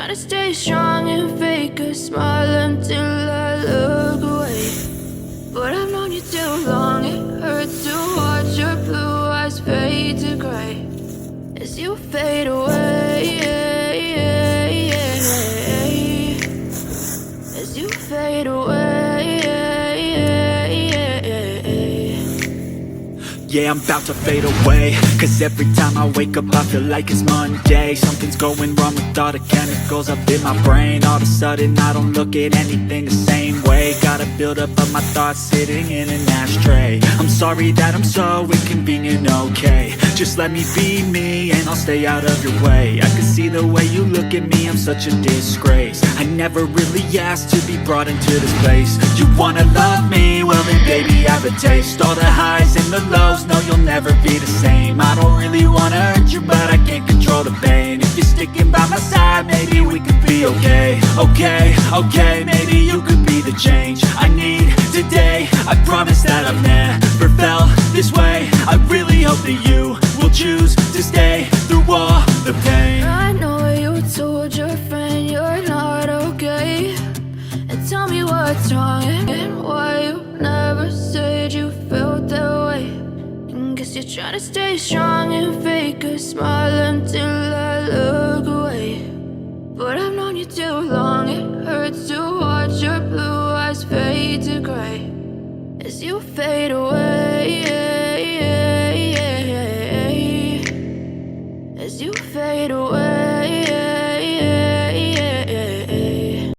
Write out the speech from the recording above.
trying to stay strong and fake a smile until I look away. But I've known you too long, it hurts to watch your blue eyes fade to gray as you fade away, as you fade away. Yeah, I'm about to fade away, cause every time I wake up I feel like it's Monday. Something's going wrong with all the chemicals up in my brain. All of a sudden I don't look at anything the same way. Gotta build up of my thoughts sitting in an ashtray. I'm sorry that I'm so inconvenient, okay. Just let me be me and I'll stay out of your way. I can see the way you look at me, I'm such a disgrace. I never really asked to be brought into this place. You wanna love me? Well then baby I have a taste. All the highs and the lows, no you'll never be the same. I don't really wanna hurt you but I can't control the pain. If you're sticking by my side maybe we could be okay. Okay, maybe you could be the change I need today. I promise that I've never felt this way. I really hope that you will choose to stay through all the pain. I know you told your friend you're not okay, and tell me what's wrong and why you never said you felt that way. And guess you're trying to stay strong and fake a smile until I look away. But I've known you too long, it hurts to watch your blue eyes fade to gray as you fade away.